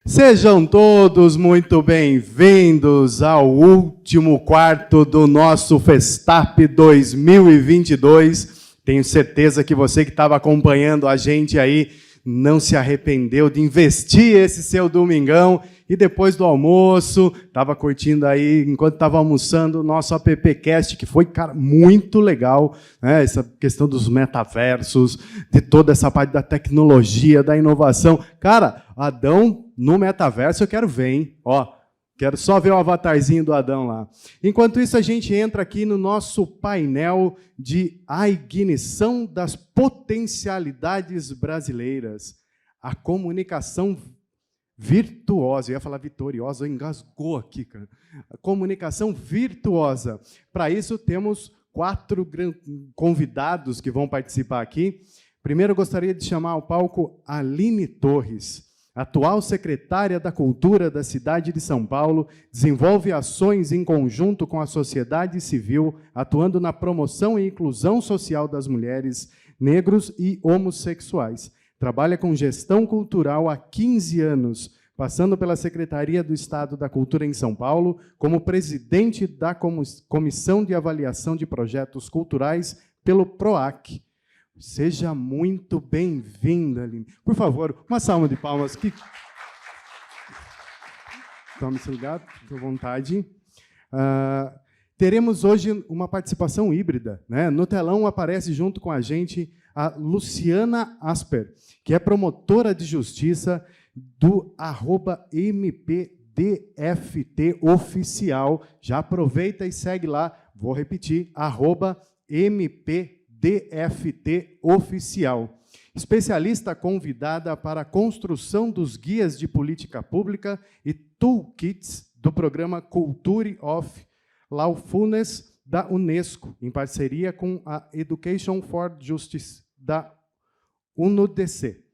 Sejam todos muito bem-vindos ao último quarto do nosso Festap 2022. Tenho certeza que você que estava acompanhando a gente aí não se arrependeu de investir esse seu domingão e depois do almoço, estava curtindo aí, enquanto estava almoçando, o nosso AppCast, que foi, cara, muito legal, né? Essa questão dos metaversos, de toda essa parte da tecnologia, da inovação. Cara, Adão no metaverso eu quero ver, hein? Ó, quero só ver o avatarzinho do Adão lá. Enquanto isso, a gente entra aqui no nosso painel de a ignição das potencialidades brasileiras. A comunicação virtuosa. Eu ia falar vitoriosa, engasgou aqui, cara. A comunicação virtuosa. Para isso, temos 4 convidados que vão participar aqui. Primeiro, eu gostaria de chamar ao palco a Aline Torres, atual secretária da Cultura da cidade de São Paulo, desenvolve ações em conjunto com a sociedade civil, atuando na promoção e inclusão social das mulheres, negros e homossexuais. Trabalha com gestão cultural há 15 anos, passando pela Secretaria do Estado da Cultura em São Paulo, como presidente da Comissão de Avaliação de Projetos Culturais pelo PROAC. Seja muito bem-vinda, Aline. Por favor, uma salva de palmas. Tome esse lugar, fique à vontade. Teremos hoje uma participação híbrida, né? No telão aparece junto com a gente a Luciana Asper, que é promotora de justiça do @MPDFT oficial. Já aproveita e segue lá. Vou repetir, @MPDFT oficial. Especialista convidada para a construção dos guias de política pública e toolkits do programa Culture of Lawfulness da Unesco, em parceria com a Education for Justice da UNODC.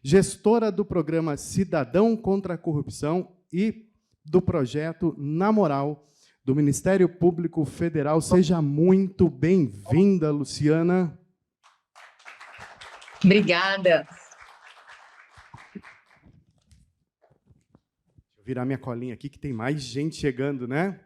Gestora do programa Cidadão contra a Corrupção e do projeto Na Moral, do Ministério Público Federal. Seja muito bem-vinda, Luciana. Obrigada. Deixa eu virar minha colinha aqui, que tem mais gente chegando, né?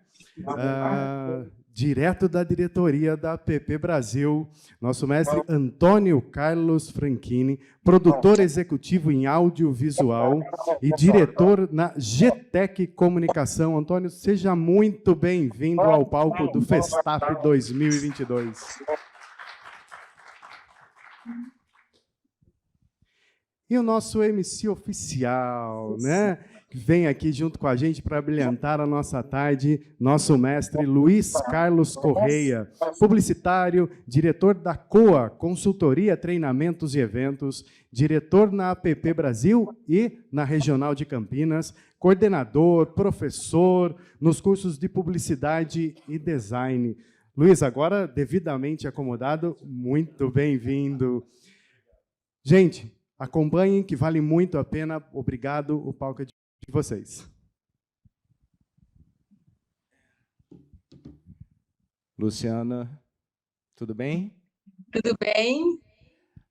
Direto da diretoria da APP Brasil, nosso mestre Antônio Carlos Franchini, produtor executivo em audiovisual e diretor na GTEC Comunicação. Antônio, seja muito bem-vindo ao palco do Festap 2022. E o nosso MC oficial, né? Vem aqui junto com a gente para brilhantar a nossa tarde, nosso mestre Luiz Carlos Correia, publicitário, diretor da COA, Consultoria, Treinamentos e Eventos, diretor na APP Brasil e na Regional de Campinas, coordenador, professor nos cursos de Publicidade e Design. Luiz, agora devidamente acomodado, muito bem-vindo. Gente, acompanhem, que vale muito a pena. Obrigado, o palco é de vocês. Luciana, tudo bem? Tudo bem?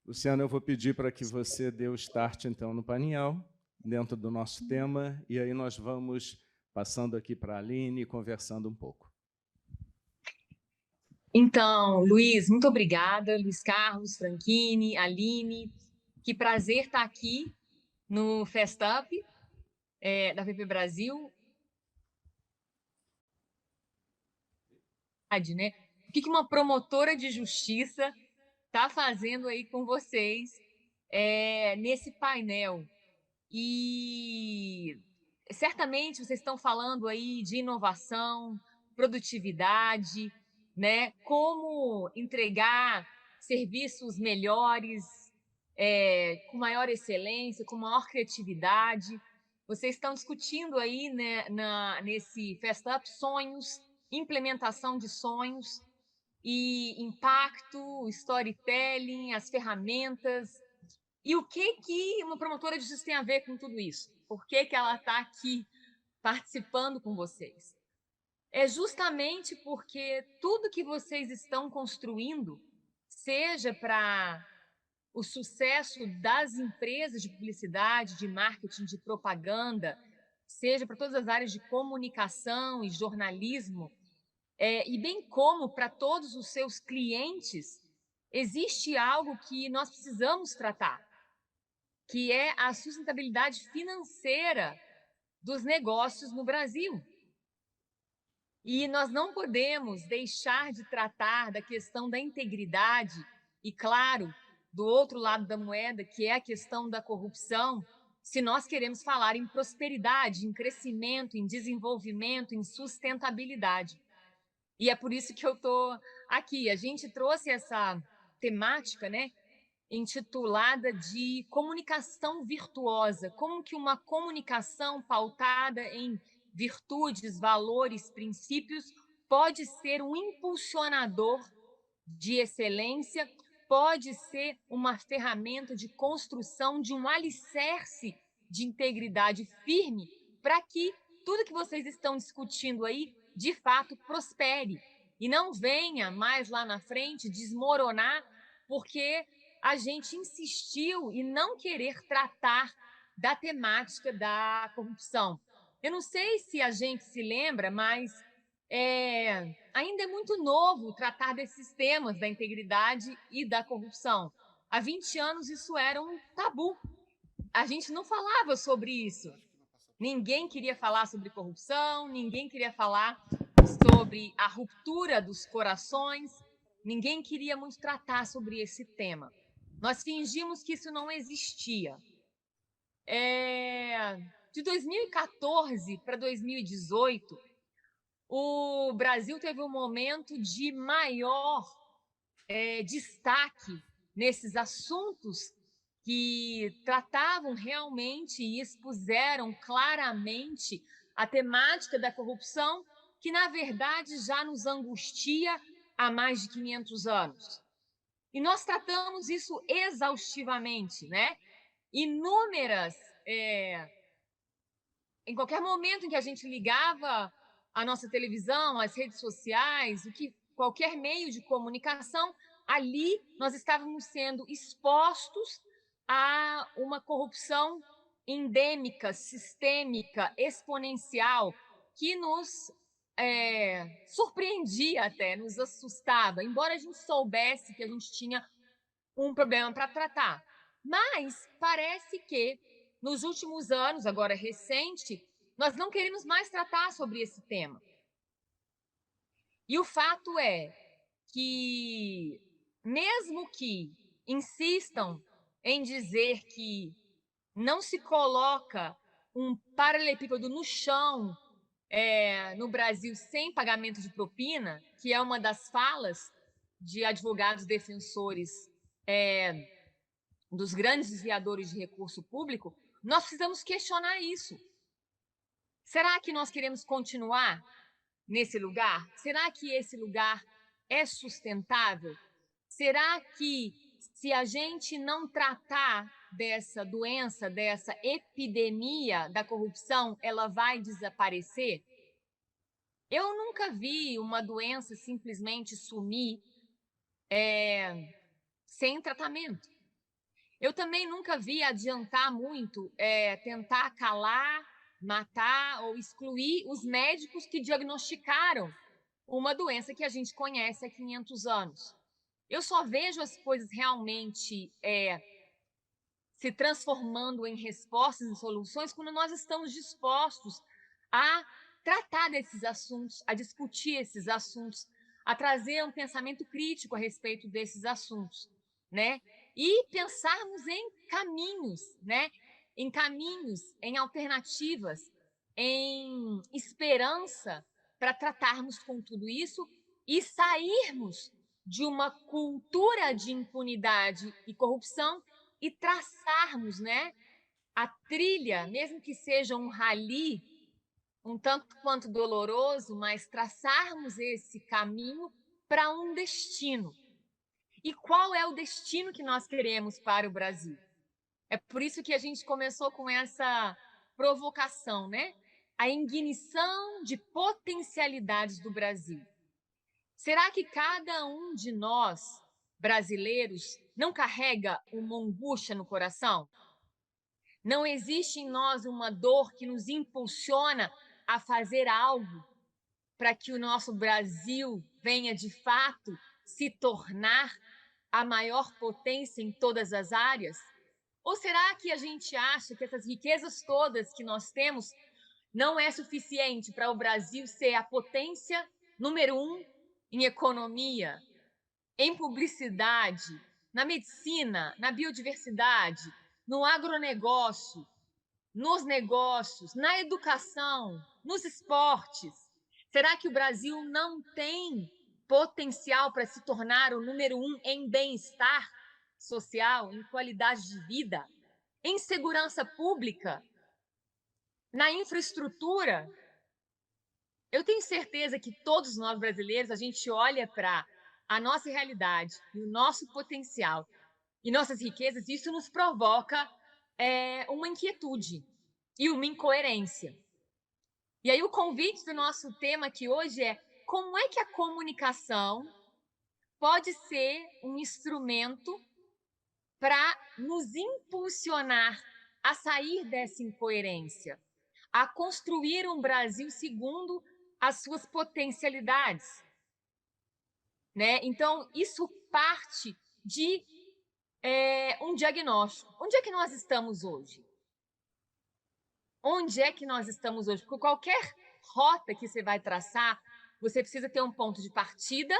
Luciana, eu vou pedir para que você dê o start, então, no painel, dentro do nosso tema, e aí nós vamos passando aqui para a Aline e conversando um pouco. Então, Luiz, muito obrigada. Luiz Carlos, Franchini, Aline, que prazer estar aqui no Festap da APP Brasil. Né? O que uma promotora de justiça está fazendo aí com vocês nesse painel? E certamente vocês estão falando aí de inovação, produtividade, né? Como entregar serviços melhores, com maior excelência, com maior criatividade. Vocês estão discutindo aí, né, nesse Festap sonhos, implementação de sonhos e impacto, storytelling, as ferramentas. E o que uma promotora de justiça tem a ver com tudo isso? Por que ela está aqui participando com vocês? É justamente porque tudo que vocês estão construindo, seja para o sucesso das empresas de publicidade, de marketing, de propaganda, seja para todas as áreas de comunicação e jornalismo, e bem como para todos os seus clientes, existe algo que nós precisamos tratar, que é a sustentabilidade financeira dos negócios no Brasil. E nós não podemos deixar de tratar da questão da integridade e, claro, do outro lado da moeda, que é a questão da corrupção, se nós queremos falar em prosperidade, em crescimento, em desenvolvimento, em sustentabilidade. E é por isso que eu estou aqui. A gente trouxe essa temática, né, intitulada de comunicação virtuosa. Como que uma comunicação pautada em virtudes, valores, princípios pode ser um impulsionador de excelência, pode ser uma ferramenta de construção de um alicerce de integridade firme para que tudo que vocês estão discutindo aí, de fato, prospere e não venha mais lá na frente desmoronar porque a gente insistiu em não querer tratar da temática da corrupção. Eu não sei se a gente se lembra, mas ainda é muito novo tratar desses temas da integridade e da corrupção. Há 20 anos isso era um tabu. A gente não falava sobre isso. Ninguém queria falar sobre corrupção, ninguém queria falar sobre a ruptura dos corações, ninguém queria muito tratar sobre esse tema. Nós fingimos que isso não existia. De 2014 para 2018, o Brasil teve um momento de maior destaque nesses assuntos que tratavam realmente e expuseram claramente a temática da corrupção, que, na verdade, já nos angustia há mais de 500 anos. E nós tratamos isso exaustivamente, né? Inúmeras... em qualquer momento em que a gente ligava a nossa televisão, as redes sociais, qualquer meio de comunicação, ali nós estávamos sendo expostos a uma corrupção endêmica, sistêmica, exponencial, que nos surpreendia até, nos assustava, embora a gente soubesse que a gente tinha um problema para tratar. Mas parece que, nos últimos anos, agora recente, nós não queremos mais tratar sobre esse tema. E o fato é que, mesmo que insistam em dizer que não se coloca um paralelepípedo no chão no Brasil sem pagamento de propina, que é uma das falas de advogados defensores dos grandes desviadores de recurso público, nós precisamos questionar isso. Será que nós queremos continuar nesse lugar? Será que esse lugar é sustentável? Será que, se a gente não tratar dessa doença, dessa epidemia da corrupção, ela vai desaparecer? Eu nunca vi uma doença simplesmente sumir sem tratamento. Eu também nunca vi adiantar muito tentar calar, matar ou excluir os médicos que diagnosticaram uma doença que a gente conhece há 500 anos. Eu só vejo as coisas realmente se transformando em respostas e soluções quando nós estamos dispostos a tratar desses assuntos, a discutir esses assuntos, a trazer um pensamento crítico a respeito desses assuntos, né? E pensarmos em caminhos, né? Em caminhos, em alternativas, em esperança para tratarmos com tudo isso e sairmos de uma cultura de impunidade e corrupção e traçarmos, né, a trilha, mesmo que seja um rally, um tanto quanto doloroso, mas traçarmos esse caminho para um destino. E qual é o destino que nós queremos para o Brasil? É por isso que a gente começou com essa provocação, né? A ignição de potencialidades do Brasil. Será que cada um de nós, brasileiros, não carrega uma angústia no coração? Não existe em nós uma dor que nos impulsiona a fazer algo para que o nosso Brasil venha, de fato, se tornar a maior potência em todas as áreas? Ou será que a gente acha que essas riquezas todas que nós temos não é suficiente para o Brasil ser a potência número 1 em economia, em publicidade, na medicina, na biodiversidade, no agronegócio, nos negócios, na educação, nos esportes? Será que o Brasil não tem potencial para se tornar o número 1 em bem-estar social, em qualidade de vida, em segurança pública, na infraestrutura? Eu tenho certeza que todos nós brasileiros, a gente olha para a nossa realidade e o nosso potencial e nossas riquezas, e isso nos provoca uma inquietude e uma incoerência. E aí o convite do nosso tema aqui hoje é: como é que a comunicação pode ser um instrumento para nos impulsionar a sair dessa incoerência, a construir um Brasil segundo as suas potencialidades, né? Então, isso parte de um diagnóstico. Onde é que nós estamos hoje? Onde é que nós estamos hoje? Porque qualquer rota que você vai traçar, você precisa ter um ponto de partida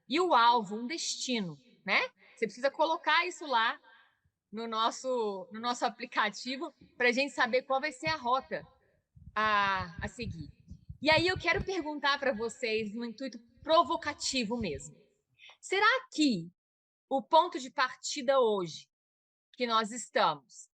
e o alvo, um destino, né? Você precisa colocar isso lá no nosso aplicativo para a gente saber qual vai ser a rota a seguir. E aí eu quero perguntar para vocês, no intuito provocativo mesmo: será que o ponto de partida hoje que nós estamos,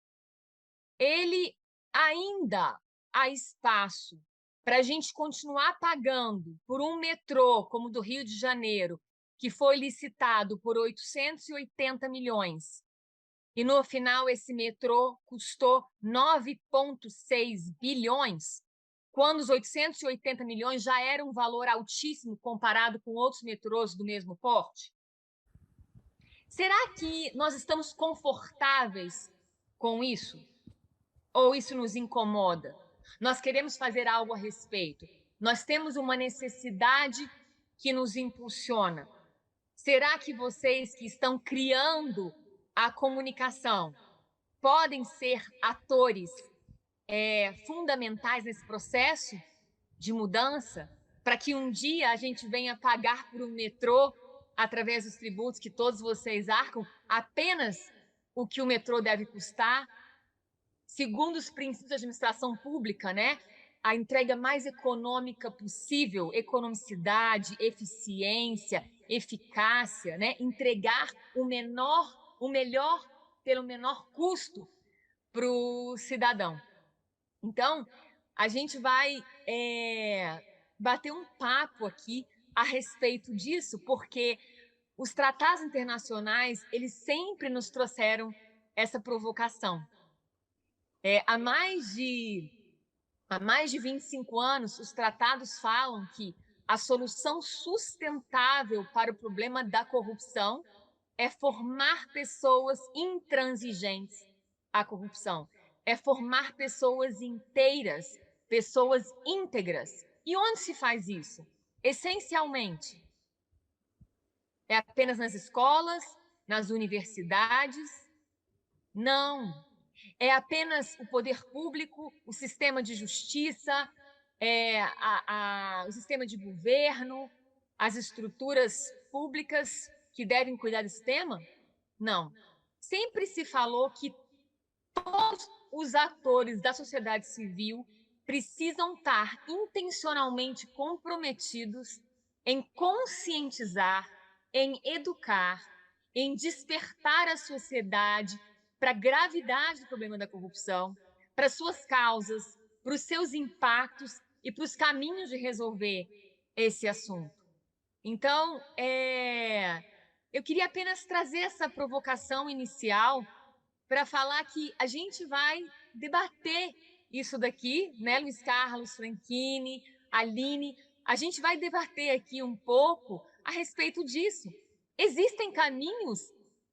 ele ainda há espaço para a gente continuar pagando por um metrô como o do Rio de Janeiro, que foi licitado por 880 milhões, e no final esse metrô custou 9,6 bilhões, quando os 880 milhões já era um valor altíssimo comparado com outros metrôs do mesmo porte? Será que nós estamos confortáveis com isso? Ou isso nos incomoda? Nós queremos fazer algo a respeito. Nós temos uma necessidade que nos impulsiona. Será que vocês que estão criando a comunicação podem ser atores fundamentais nesse processo de mudança, para que um dia a gente venha pagar por um metrô, através dos tributos que todos vocês arcam, apenas o que o metrô deve custar, segundo os princípios da administração pública, né? A entrega mais econômica possível, economicidade, eficiência, eficácia, né? Entregar o melhor pelo menor custo para o cidadão. Então, a gente vai bater um papo aqui a respeito disso, porque os tratados internacionais, eles sempre nos trouxeram essa provocação. Há mais de 25 anos, os tratados falam que a solução sustentável para o problema da corrupção é formar pessoas intransigentes à corrupção, é formar pessoas inteiras, pessoas íntegras. E onde se faz isso? Essencialmente, é apenas nas escolas, nas universidades? Não. É apenas o poder público, o sistema de justiça, o sistema de governo, as estruturas públicas que devem cuidar desse tema? Não. Sempre se falou que todos os atores da sociedade civil precisam estar intencionalmente comprometidos em conscientizar, em educar, em despertar a sociedade para a gravidade do problema da corrupção, para suas causas, para os seus impactos e para os caminhos de resolver esse assunto. Então, eu queria apenas trazer essa provocação inicial para falar que a gente vai debater isso daqui, né, Luiz Carlos, Franchini, Aline, a gente vai debater aqui um pouco a respeito disso. Existem caminhos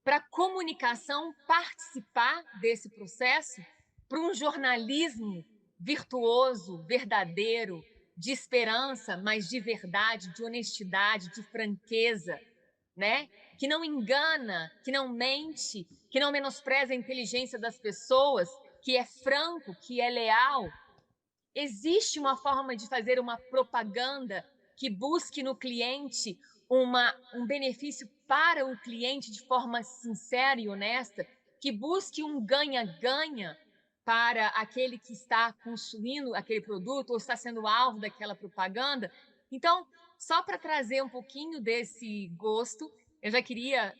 para a comunicação participar desse processo, para um jornalismo virtuoso, verdadeiro, de esperança, mas de verdade, de honestidade, de franqueza, né? Que não engana, que não mente, que não menospreza a inteligência das pessoas, que é franco, que é leal. Existe uma forma de fazer uma propaganda que busque no cliente um benefício para o cliente de forma sincera e honesta, que busque um ganha-ganha para aquele que está consumindo aquele produto ou está sendo alvo daquela propaganda. Então, só para trazer um pouquinho desse gosto, eu já queria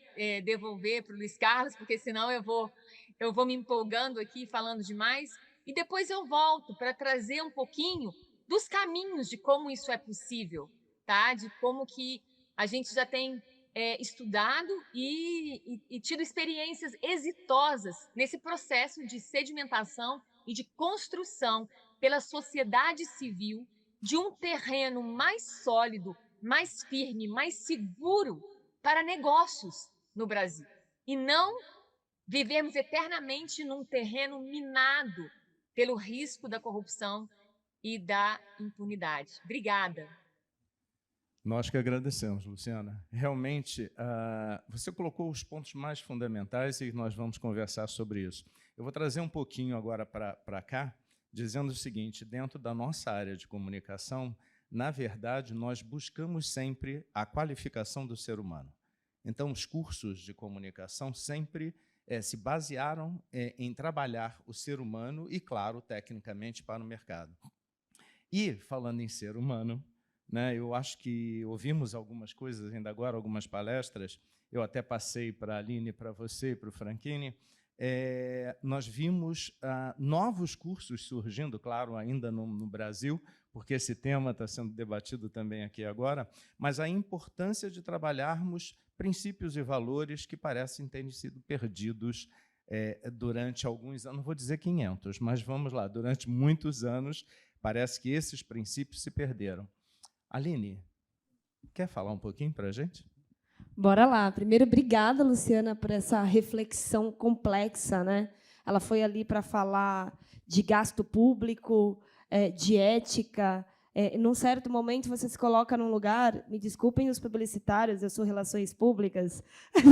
devolver para o Luiz Carlos, porque senão eu vou me empolgando aqui falando demais. E depois eu volto para trazer um pouquinho dos caminhos de como isso é possível, tá? De como que a gente já tem estudado e tido experiências exitosas nesse processo de sedimentação e de construção pela sociedade civil de um terreno mais sólido, mais firme, mais seguro para negócios no Brasil. E não vivermos eternamente num terreno minado pelo risco da corrupção e da impunidade. Obrigada. Nós que agradecemos, Luciana. Realmente, você colocou os pontos mais fundamentais e nós vamos conversar sobre isso. Eu vou trazer um pouquinho agora para cá, dizendo o seguinte: dentro da nossa área de comunicação, na verdade, nós buscamos sempre a qualificação do ser humano. Então, os cursos de comunicação sempre se basearam em trabalhar o ser humano e, claro, tecnicamente para o mercado. E, falando em ser humano, né, eu acho que ouvimos algumas coisas ainda agora, algumas palestras, eu até passei para a Aline, para você, para o Franchini, nós vimos novos cursos surgindo, claro, ainda no Brasil, porque esse tema está sendo debatido também aqui agora, mas a importância de trabalharmos princípios e valores que parecem terem sido perdidos durante alguns anos, não vou dizer 500, mas vamos lá, durante muitos anos, parece que esses princípios se perderam. Aline, quer falar um pouquinho para a gente? Bora lá. Primeiro, obrigada, Luciana, por essa reflexão complexa, né? Ela foi ali para falar de gasto público, de ética. Num certo momento, você se coloca num lugar, me desculpem os publicitários, eu sou relações públicas,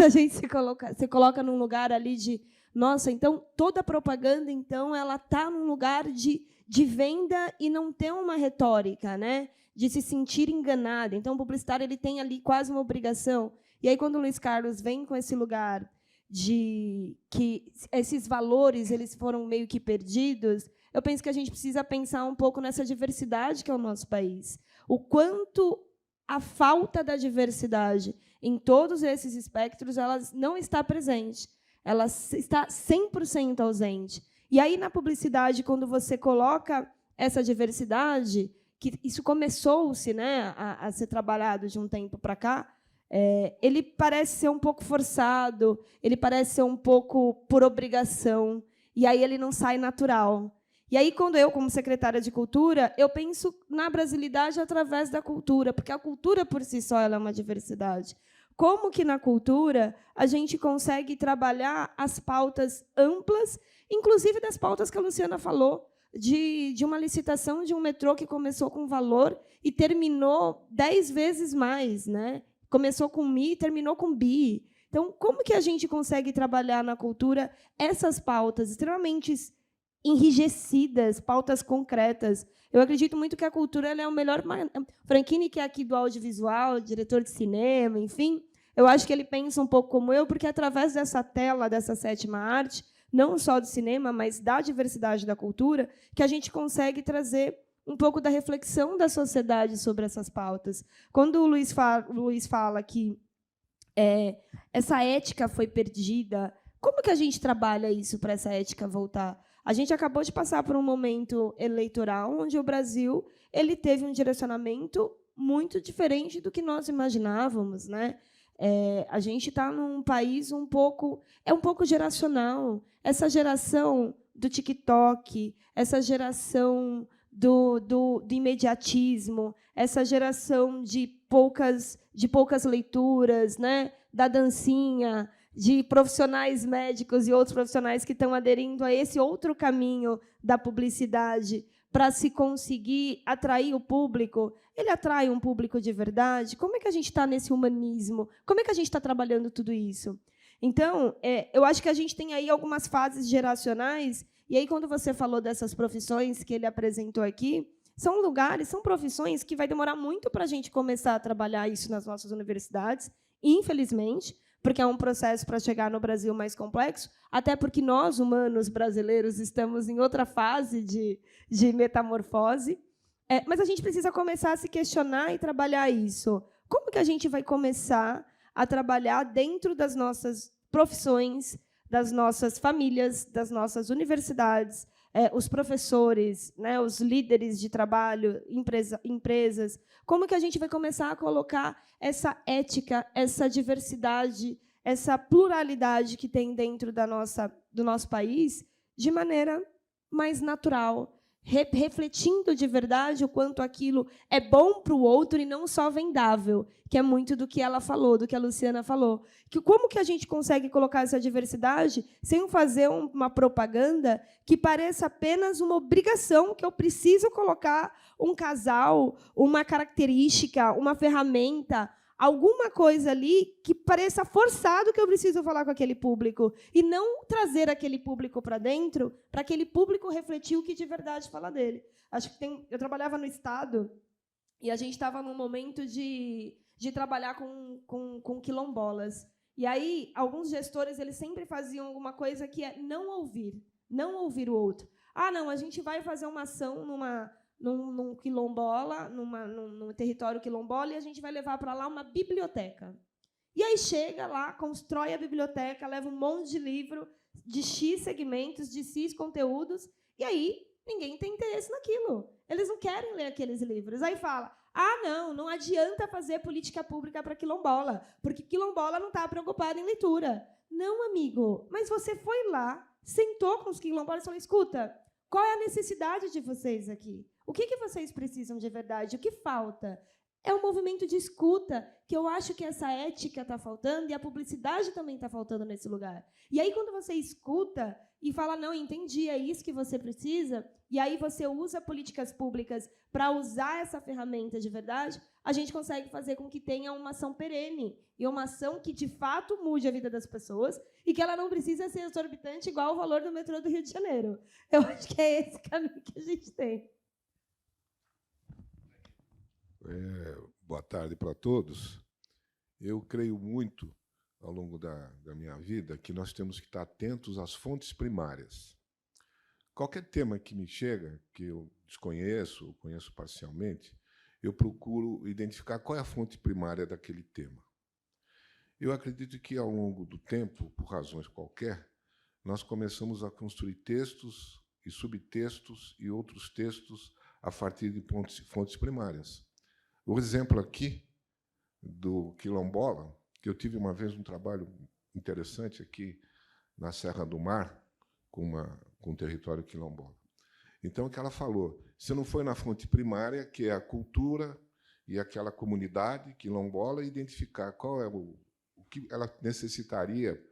a gente se coloca num lugar ali de, nossa, então, toda propaganda, então, ela está num lugar de venda e não tem uma retórica, né? De se sentir enganado. Então, o publicitário ele tem ali quase uma obrigação. E aí, quando o Luiz Carlos vem com esse lugar de que esses valores eles foram meio que perdidos, eu penso que a gente precisa pensar um pouco nessa diversidade que é o nosso país. O quanto a falta da diversidade em todos esses espectros ela não está presente. Ela está 100% ausente. E aí, na publicidade, quando você coloca essa diversidade, que isso começou-se, né, a ser trabalhado de um tempo para cá, ele parece ser um pouco forçado, ele parece ser um pouco por obrigação, e aí ele não sai natural. E aí, quando eu, como secretária de Cultura, eu penso na brasilidade através da cultura, porque a cultura, por si só, ela é uma diversidade. Como que, na cultura, a gente consegue trabalhar as pautas amplas, inclusive das pautas que a Luciana falou, de uma licitação de um metrô que começou com valor e terminou 10 vezes mais, né? Começou com Mi e terminou com Bi. Então, como que a gente consegue trabalhar na cultura essas pautas extremamente enrijecidas, pautas concretas? Eu acredito muito que a cultura ela é o melhor... Franchini, que é aqui do audiovisual, diretor de cinema, enfim, eu acho que ele pensa um pouco como eu, porque através dessa tela, dessa sétima arte, não só do cinema, mas da diversidade da cultura, que a gente consegue trazer um pouco da reflexão da sociedade sobre essas pautas. Quando o Luiz fala que essa ética foi perdida, como que a gente trabalha isso para essa ética voltar? A gente acabou de passar por um momento eleitoral onde o Brasil ele teve um direcionamento muito diferente do que nós imaginávamos, né? A gente está num país um pouco geracional. Essa geração do TikTok, essa geração do imediatismo, essa geração de poucas leituras, né? Da dancinha, de profissionais médicos e outros profissionais que estão aderindo a esse outro caminho da publicidade para se conseguir atrair o público, ele atrai um público de verdade? Como é que a gente está nesse humanismo? Como é que a gente está trabalhando tudo isso? Então, eu acho que a gente tem aí algumas fases geracionais, e aí, quando você falou dessas profissões que ele apresentou aqui, são lugares, são profissões que vai demorar muito para a gente começar a trabalhar isso nas nossas universidades, infelizmente, porque é um processo para chegar no Brasil mais complexo, até porque nós, humanos brasileiros, estamos em outra fase de metamorfose. Mas a gente precisa começar a se questionar e trabalhar isso. Como que a gente vai começar a trabalhar dentro das nossas profissões, das nossas famílias, das nossas universidades, os professores, né, os líderes de trabalho, empresas? Como que a gente vai começar a colocar essa ética, essa diversidade, essa pluralidade que tem dentro do nosso país de maneira mais natural, refletindo de verdade o quanto aquilo é bom para o outro e não só vendável, que é muito do que ela falou, do que a Luciana falou. Como que a gente consegue colocar essa diversidade sem fazer uma propaganda que pareça apenas uma obrigação, que eu preciso colocar um casal, uma característica, uma ferramenta, alguma coisa ali que pareça forçado que eu preciso falar com aquele público, e não trazer aquele público para dentro, para aquele público refletir o que de verdade fala dele. Acho que eu trabalhava no Estado e a gente estava num momento de trabalhar com quilombolas. E aí, alguns gestores eles sempre faziam alguma coisa que é não ouvir o outro. Não, a gente vai fazer uma ação num quilombola, num território quilombola, e a gente vai levar para lá uma biblioteca. E aí chega lá, constrói a biblioteca, leva um monte de livro de X segmentos, de X conteúdos, e aí ninguém tem interesse naquilo. Eles não querem ler aqueles livros. Aí fala, não adianta fazer política pública para quilombola, porque quilombola não está preocupada em leitura. Não, amigo, mas você foi lá, sentou com os quilombolas e falou, escuta, qual é a necessidade de vocês aqui? O que vocês precisam de verdade? O que falta? É um movimento de escuta, que eu acho que essa ética está faltando e a publicidade também está faltando nesse lugar. E aí, quando você escuta e fala, não, entendi, é isso que você precisa, e aí você usa políticas públicas para usar essa ferramenta de verdade, a gente consegue fazer com que tenha uma ação perene e uma ação que, de fato, mude a vida das pessoas e que ela não precisa ser exorbitante igual o valor do metrô do Rio de Janeiro. Eu acho que é esse caminho que a gente tem. Boa tarde para todos. Eu creio muito, ao longo da minha vida, que nós temos que estar atentos às fontes primárias. Qualquer tema que me chega, que eu desconheço, ou conheço parcialmente, eu procuro identificar qual é a fonte primária daquele tema. Eu acredito que, ao longo do tempo, por razões qualquer, nós começamos a construir textos e subtextos e outros textos a partir de fontes primárias. O exemplo aqui do quilombola, que eu tive uma vez um trabalho interessante aqui na Serra do Mar, com o território quilombola. Então, o que ela falou, se não foi na fonte primária, que é a cultura e aquela comunidade quilombola, identificar qual é o que ela necessitaria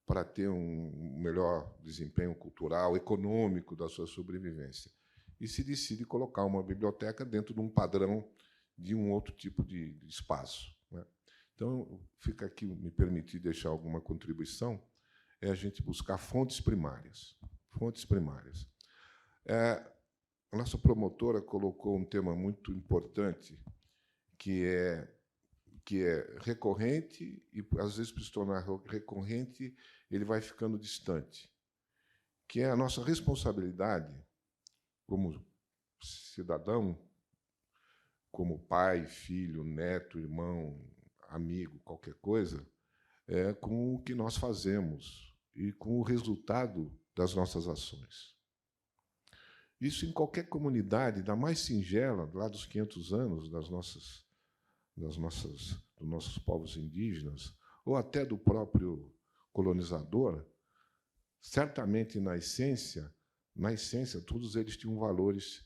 para ter um melhor desempenho cultural, econômico da sua sobrevivência. E se decide colocar uma biblioteca dentro de um padrão de um outro tipo de espaço, né? Então, fica aqui, me permitir deixar alguma contribuição, é a gente buscar fontes primárias. Fontes primárias. A nossa promotora colocou um tema muito importante, que é recorrente, e, às vezes, para se tornar recorrente, ele vai ficando distante, que é a nossa responsabilidade como cidadão, como pai, filho, neto, irmão, amigo, qualquer coisa, com o que nós fazemos e com o resultado das nossas ações. Isso em qualquer comunidade, da mais singela, lá dos 500 anos dos nossos povos indígenas, ou até do próprio colonizador, certamente, na essência, todos eles tinham valores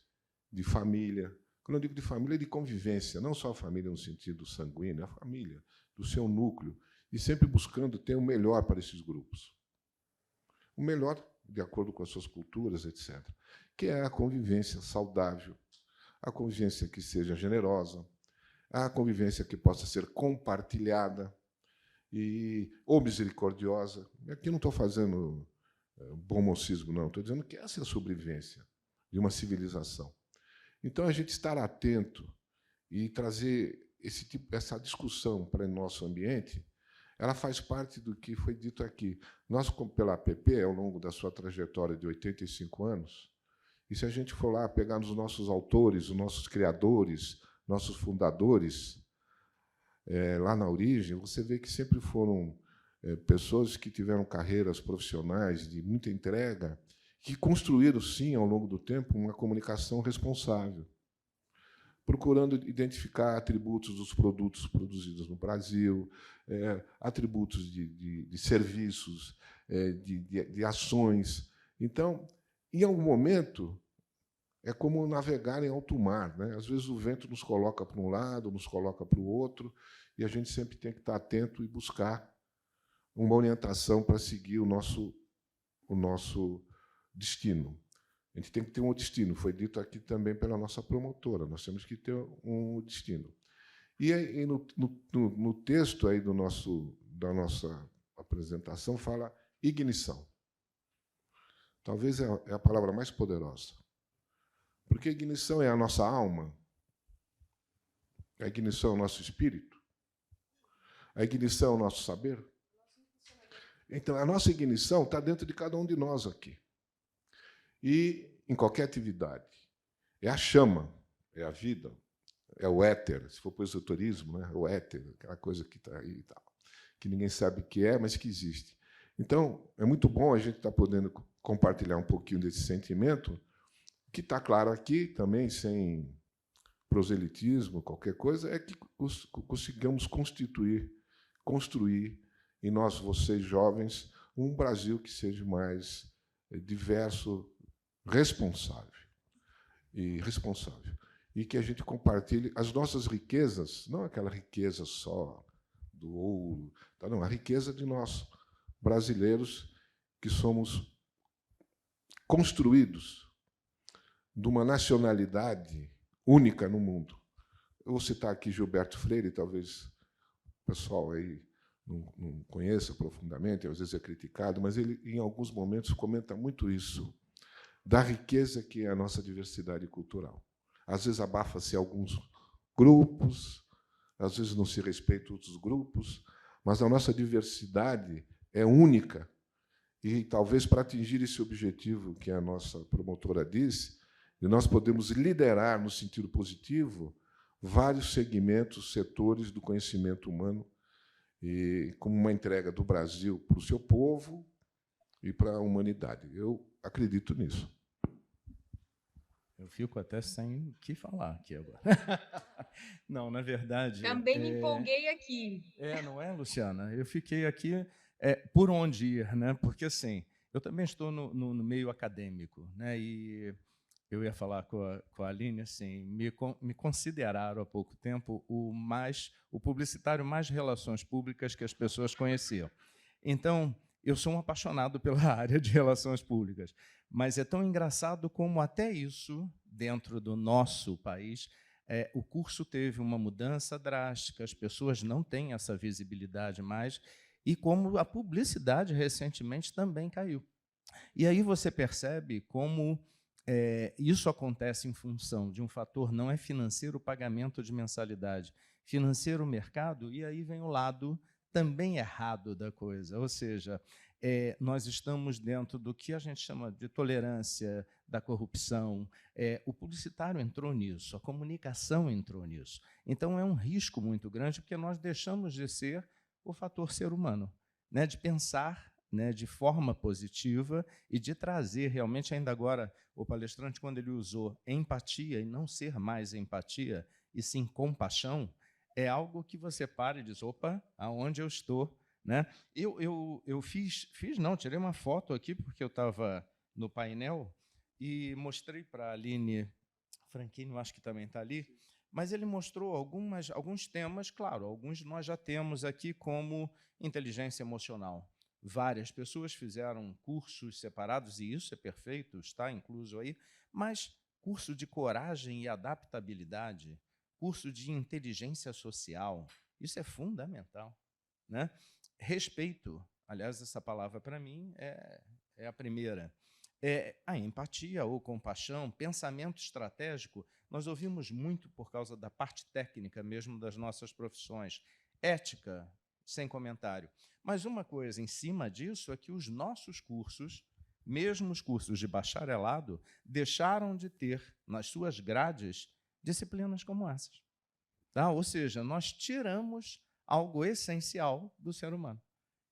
de família. Quando eu digo de família, é de convivência, não só a família no sentido sanguíneo, a família, do seu núcleo. e sempre buscando ter o melhor para esses grupos. O melhor de acordo com as suas culturas, etc. Que é a convivência saudável, a convivência que seja generosa, a convivência que possa ser compartilhada ou misericordiosa. Aqui não estou fazendo bom mocismo, não. Estou dizendo que essa é a sobrevivência de uma civilização. Então, a gente estar atento e trazer essa discussão para o nosso ambiente, ela faz parte do que foi dito aqui. Nós, pela APP, ao longo da sua trajetória de 85 anos, e se a gente for lá pegar nos nossos autores, os nossos criadores, nossos fundadores, lá na origem, você vê que sempre foram pessoas que tiveram carreiras profissionais de muita entrega, que construíram, sim, ao longo do tempo, uma comunicação responsável, procurando identificar atributos dos produtos produzidos no Brasil, atributos de serviços, de ações. Então, em algum momento, é como navegar em alto mar, né? Às vezes o vento nos coloca para um lado, nos coloca para o outro, e a gente sempre tem que estar atento e buscar uma orientação para seguir o nosso destino. A gente tem que ter um destino, foi dito aqui também pela nossa promotora, nós temos que ter um destino. E no texto aí da nossa apresentação fala ignição. Talvez é a palavra mais poderosa. Porque a ignição é a nossa alma, a ignição é o nosso espírito, a ignição é o nosso saber. Então, a nossa ignição está dentro de cada um de nós aqui. E em qualquer atividade. É a chama, é a vida, é o éter, se for para o esoterismo, né? O éter, aquela coisa que está aí e tal, que ninguém sabe o que é, mas que existe. Então, é muito bom a gente estar podendo compartilhar um pouquinho desse sentimento, que está claro aqui também, sem proselitismo, qualquer coisa, é que consigamos construir em nós, vocês jovens, um Brasil que seja mais diverso, responsável. E que a gente compartilhe as nossas riquezas, não aquela riqueza só do ouro, tá? Não, a riqueza de nós, brasileiros, que somos construídos de uma nacionalidade única no mundo. Eu vou citar aqui Gilberto Freire, talvez o pessoal aí não conheça profundamente, às vezes é criticado, mas ele, em alguns momentos, comenta muito isso, da riqueza que é a nossa diversidade cultural. Às vezes abafa-se alguns grupos, às vezes não se respeita outros grupos, mas a nossa diversidade é única. E, talvez, para atingir esse objetivo que a nossa promotora disse, de nós podemos liderar, no sentido positivo, vários segmentos, setores do conhecimento humano, e como uma entrega do Brasil para o seu povo e para a humanidade. Eu acredito nisso. Eu fico até sem o que falar aqui agora. Não, na verdade... Também me empolguei aqui. Não é, Luciana? Eu fiquei aqui por onde ir, né? Porque, assim, eu também estou no meio acadêmico, né? E eu ia falar com a Aline, assim, me consideraram há pouco tempo o publicitário mais relações públicas que as pessoas conheciam. Então, eu sou um apaixonado pela área de relações públicas, mas é tão engraçado como até isso, dentro do nosso país, o curso teve uma mudança drástica, as pessoas não têm essa visibilidade mais, e como a publicidade recentemente também caiu. E aí você percebe como isso acontece em função de um fator, não é financeiro o pagamento de mensalidade, financeiro o mercado, e aí vem o lado também errado da coisa, ou seja, nós estamos dentro do que a gente chama de tolerância da corrupção, o publicitário entrou nisso, a comunicação entrou nisso. Então, é um risco muito grande, porque nós deixamos de ser o fator ser humano, né, de pensar, né, de forma positiva e de trazer realmente, ainda agora, o palestrante, quando ele usou empatia, e não ser mais empatia, e sim compaixão, é algo que você para e diz, opa, aonde eu estou? Né? Eu tirei uma foto aqui, porque eu estava no painel, e mostrei para a Aline Franquini, eu acho que também está ali, mas ele mostrou alguns temas, claro, alguns nós já temos aqui, como inteligência emocional. Várias pessoas fizeram cursos separados, e isso é perfeito, está incluso aí, mas curso de coragem e adaptabilidade, curso de inteligência social, isso é fundamental, né? Respeito, aliás, essa palavra para mim é a primeira. A empatia ou compaixão, pensamento estratégico, nós ouvimos muito por causa da parte técnica mesmo das nossas profissões. Ética, sem comentário. Mas uma coisa em cima disso é que os nossos cursos, mesmo os cursos de bacharelado, deixaram de ter nas suas grades disciplinas como essas. Tá? Ou seja, nós tiramos algo essencial do ser humano.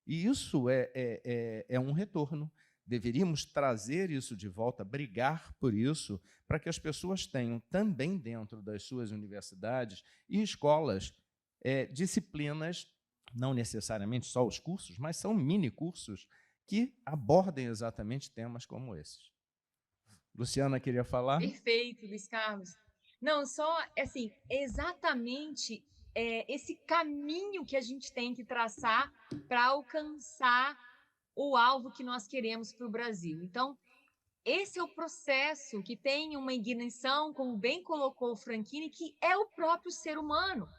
E isso é um retorno. Deveríamos trazer isso de volta, brigar por isso, para que as pessoas tenham também dentro das suas universidades e escolas disciplinas, não necessariamente só os cursos, mas são mini-cursos que abordem exatamente temas como esses. Luciana queria falar? Perfeito, Luiz Carlos. Não, só, assim, exatamente esse caminho que a gente tem que traçar para alcançar o alvo que nós queremos para o Brasil. Então, esse é o processo que tem uma ignição, como bem colocou o Franchini, que é o próprio ser humano,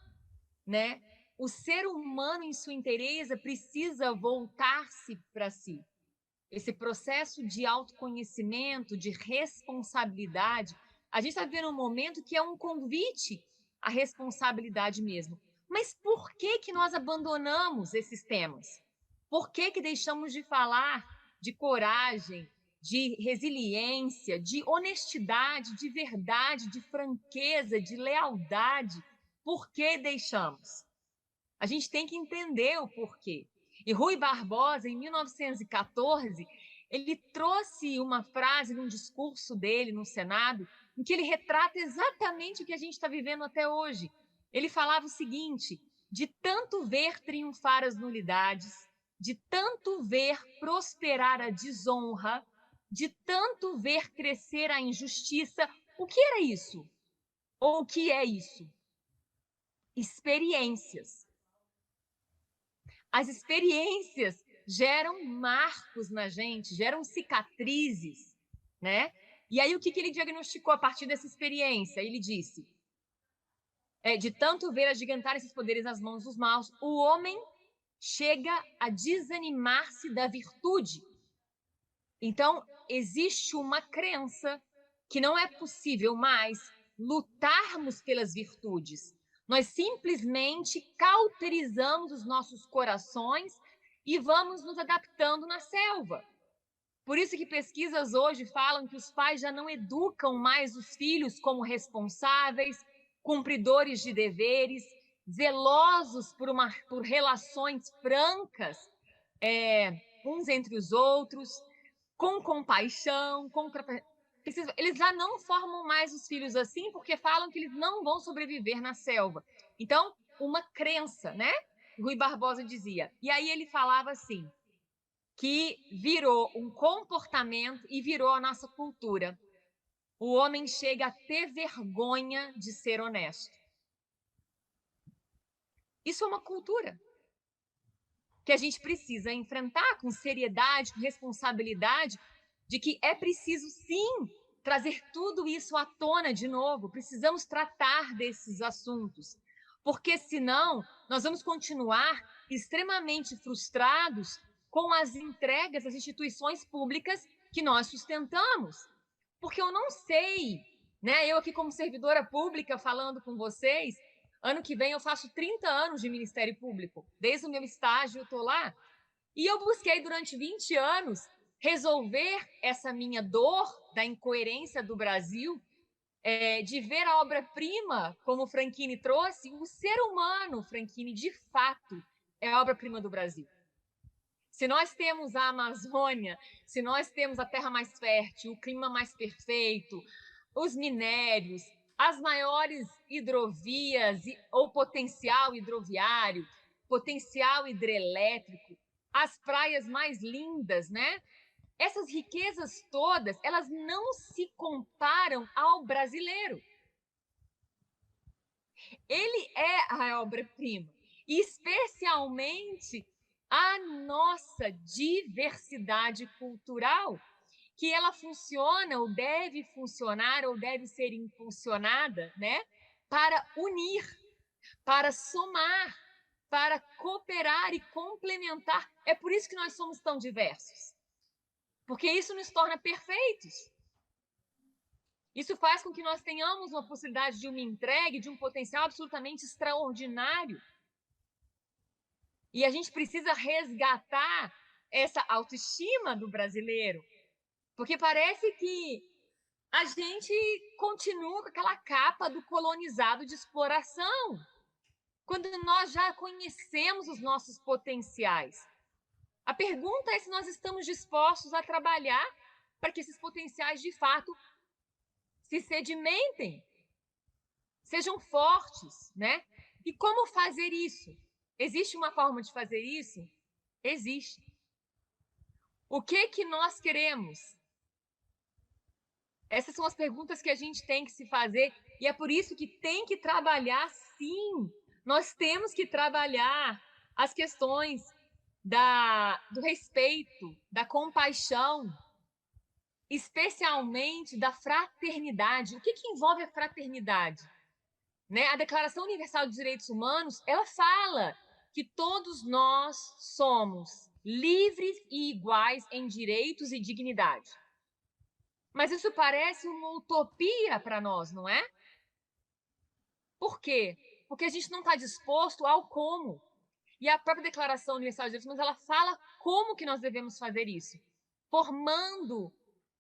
né? O ser humano, em sua inteireza, precisa voltar-se para si. Esse processo de autoconhecimento, de responsabilidade, a gente está vivendo um momento que é um convite à responsabilidade mesmo. Mas por que nós abandonamos esses temas? Por que deixamos de falar de coragem, de resiliência, de honestidade, de verdade, de franqueza, de lealdade? Por que deixamos? A gente tem que entender o porquê. E Rui Barbosa, em 1914, ele trouxe uma frase num discurso dele no Senado, em que ele retrata exatamente o que a gente está vivendo até hoje. Ele falava o seguinte: de tanto ver triunfar as nulidades, de tanto ver prosperar a desonra, de tanto ver crescer a injustiça. O que era isso? Ou o que é isso? Experiências. As experiências geram marcos na gente, geram cicatrizes, né? E aí o que ele diagnosticou a partir dessa experiência? Ele disse: de tanto ver agigantar esses poderes nas mãos dos maus, o homem chega a desanimar-se da virtude. Então, existe uma crença que não é possível mais lutarmos pelas virtudes. Nós simplesmente cauterizamos os nossos corações e vamos nos adaptando na selva. Por isso que pesquisas hoje falam que os pais já não educam mais os filhos como responsáveis, cumpridores de deveres, zelosos por relações francas, uns entre os outros, com compaixão, eles já não formam mais os filhos assim, porque falam que eles não vão sobreviver na selva. Então, uma crença, né? Rui Barbosa dizia. E aí ele falava assim, que virou um comportamento e virou a nossa cultura. O homem chega a ter vergonha de ser honesto. Isso é uma cultura que a gente precisa enfrentar com seriedade, com responsabilidade, de que é preciso, sim, trazer tudo isso à tona de novo. Precisamos tratar desses assuntos, porque senão nós vamos continuar extremamente frustrados com as entregas às instituições públicas que nós sustentamos. Porque eu não sei, né? Eu aqui como servidora pública falando com vocês, ano que vem eu faço 30 anos de Ministério Público. Desde o meu estágio eu estou lá. E eu busquei durante 20 anos resolver essa minha dor da incoerência do Brasil, de ver a obra-prima, como o Franchini trouxe, o ser humano, Franchini, de fato, é a obra-prima do Brasil. Se nós temos a Amazônia, se nós temos a terra mais fértil, o clima mais perfeito, os minérios, as maiores hidrovias ou potencial hidroviário, potencial hidrelétrico, as praias mais lindas, né? Essas riquezas todas, elas não se comparam ao brasileiro. Ele é a obra-prima, especialmente a nossa diversidade cultural, que ela funciona ou deve ser impulsionada, né, para unir, para somar, para cooperar e complementar. É por isso que nós somos tão diversos, porque isso nos torna perfeitos. Isso faz com que nós tenhamos uma possibilidade de uma entrega, de um potencial absolutamente extraordinário. E a gente precisa resgatar essa autoestima do brasileiro, porque parece que a gente continua com aquela capa do colonizado de exploração, quando nós já conhecemos os nossos potenciais. A pergunta é se nós estamos dispostos a trabalhar para que esses potenciais, de fato, se sedimentem, sejam fortes, né? E como fazer isso? Existe uma forma de fazer isso? Existe. O que nós queremos? Essas são as perguntas que a gente tem que se fazer, e é por isso que tem que trabalhar, sim. Nós temos que trabalhar as questões do respeito, da compaixão, especialmente da fraternidade. O que envolve a fraternidade? Né? A Declaração Universal dos Direitos Humanos, ela fala que todos nós somos livres e iguais em direitos e dignidade. Mas isso parece uma utopia para nós, não é? Por quê? Porque a gente não está disposto ao como. E a própria Declaração Universal dos Direitos Humanos, ela fala como que nós devemos fazer isso. Formando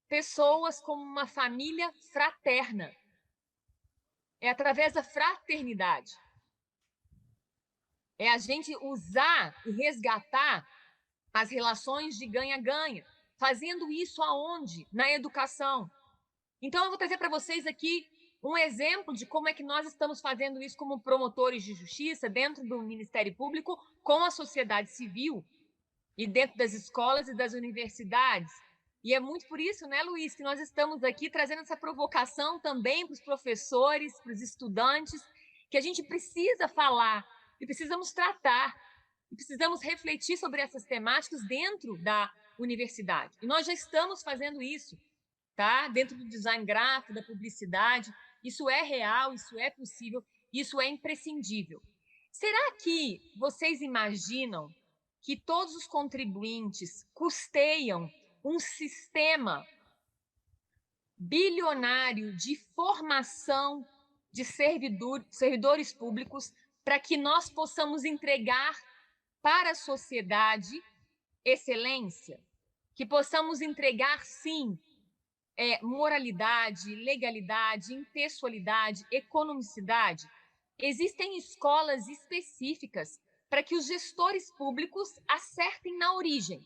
pessoas como uma família fraterna. É através da fraternidade. É a gente usar e resgatar as relações de ganha-ganha. Fazendo isso aonde? Na educação. Então, eu vou trazer para vocês aqui um exemplo de como é que nós estamos fazendo isso como promotores de justiça dentro do Ministério Público, com a sociedade civil e dentro das escolas e das universidades. E é muito por isso, né, Luiz, que nós estamos aqui trazendo essa provocação também para os professores, para os estudantes, que a gente precisa falar e precisamos tratar, e precisamos refletir sobre essas temáticas dentro da universidade. E nós já estamos fazendo isso, tá? Dentro do design gráfico, da publicidade. Isso é real, isso é possível, isso é imprescindível. Será que vocês imaginam que todos os contribuintes custeiam um sistema bilionário de formação de servidores públicos para que nós possamos entregar para a sociedade excelência, que possamos entregar, sim, moralidade, legalidade, impessoalidade, economicidade? Existem escolas específicas para que os gestores públicos acertem na origem.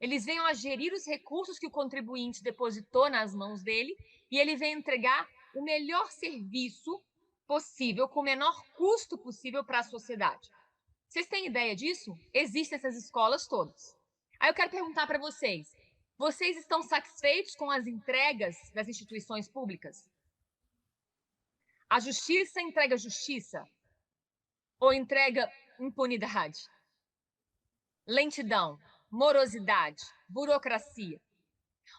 Eles venham a gerir os recursos que o contribuinte depositou nas mãos dele e ele vem entregar o melhor serviço possível, com o menor custo possível para a sociedade. Vocês têm ideia disso? Existem essas escolas todas. Aí eu quero perguntar para vocês: vocês estão satisfeitos com as entregas das instituições públicas? A justiça entrega justiça? Ou entrega impunidade? Lentidão, morosidade, burocracia.